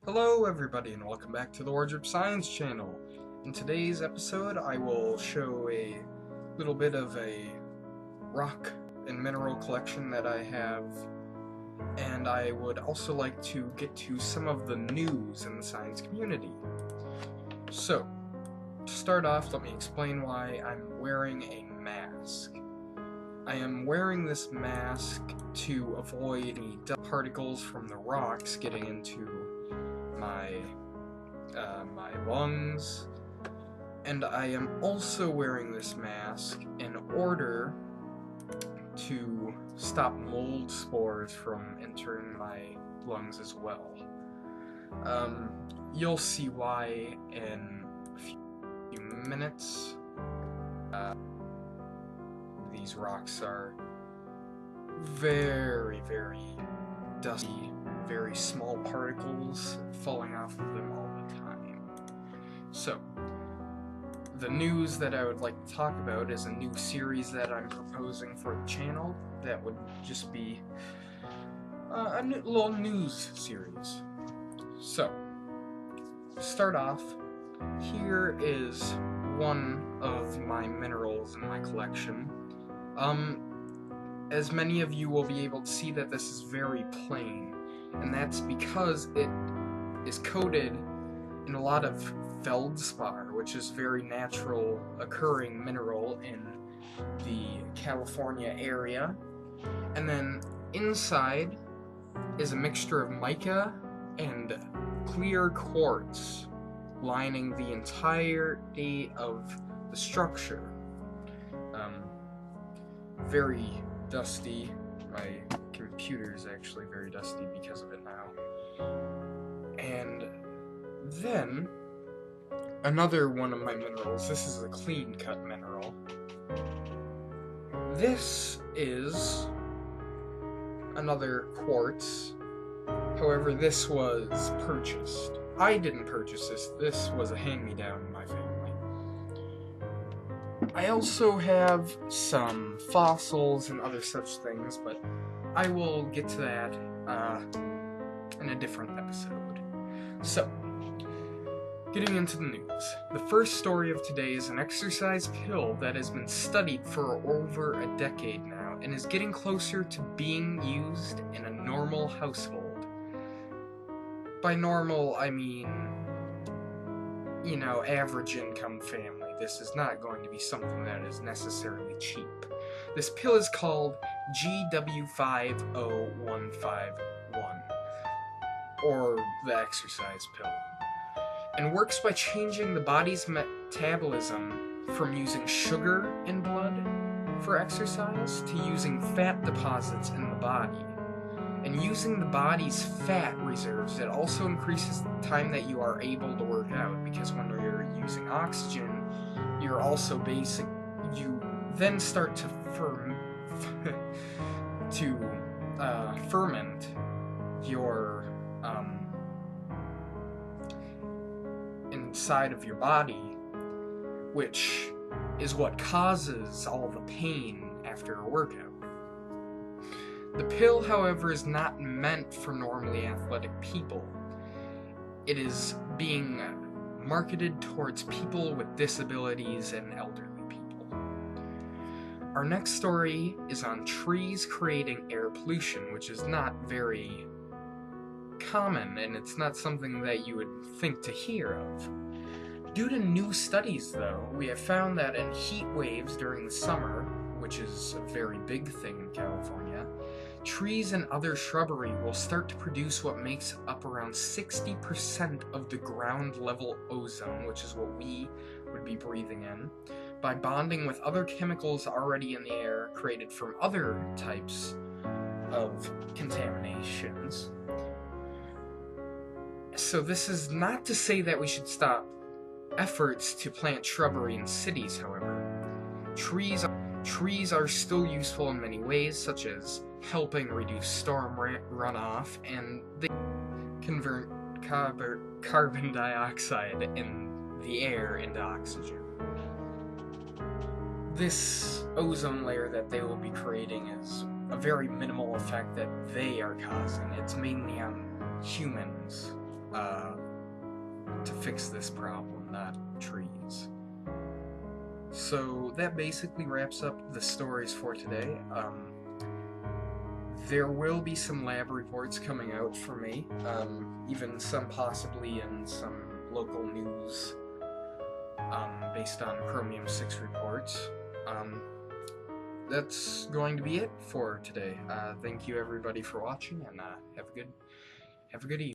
Hello everybody and welcome back to the Wardrobe Science channel. In today's episode I will show a little bit of a rock and mineral collection that I have, and I would also like to get to some of the news in the science community. So, to start off, let me explain why I'm wearing a mask. I am wearing this mask to avoid any dust particles from the rocks getting into my lungs, and I am also wearing this mask in order to stop mold spores from entering my lungs as well. You'll see why in a few minutes. These rocks are very, very dusty, very small particles falling off of them all the time. So, the news that I would like to talk about is a new series that I'm proposing for the channel that would just be a little news series. So, to start off, here is one of my minerals in my collection. As many of you will be able to see that this is very plain, and that's because it is coated in a lot of feldspar, which is very natural occurring mineral in the California area. And then inside is a mixture of mica and clear quartz lining the entirety of the structure. Very dusty. My computer is actually very dusty because of it now. And then another one of my minerals. This is a clean cut mineral. This is another quartz. However, this was purchased. I didn't purchase this. This was a hand-me-down in my family. I also have some fossils and other such things, but I will get to that in a different episode. So, getting into the news. The first story of today is an exercise pill that has been studied for over a decade now and is getting closer to being used in a normal household. By normal, I mean, average income family. This is not going to be something that is necessarily cheap. This pill is called GW50151, or the exercise pill, and works by changing the body's metabolism from using sugar in blood for exercise to using fat deposits in the body. And using the body's fat reserves, it also increases the time that you are able to work out, because when you're using oxygen, you're also you then start to ferment your inside of your body, which is what causes all the pain after a workout. The pill, however, is not meant for normally athletic people. It is being marketed towards people with disabilities and elderly people. Our next story is on trees creating air pollution, which is not very common, and it's not something that you would think to hear of. Due to new studies, though, we have found that in heat waves during the summer, which is a very big thing in California, trees and other shrubbery will start to produce what makes up around 60% of the ground level ozone, which is what we would be breathing in, by bonding with other chemicals already in the air created from other types of contaminations. So this is not to say that we should stop efforts to plant shrubbery in cities, however. Trees are still useful in many ways, such as helping reduce storm runoff, and they convert carbon dioxide in the air into oxygen. This ozone layer that they will be creating is a very minimal effect that they are causing. It's mainly on humans to fix this problem, not trees. So that basically wraps up the stories for today. There will be some lab reports coming out for me, even some possibly in some local news, based on Chromium-6 reports. That's going to be it for today. Thank you everybody for watching, and have a good evening.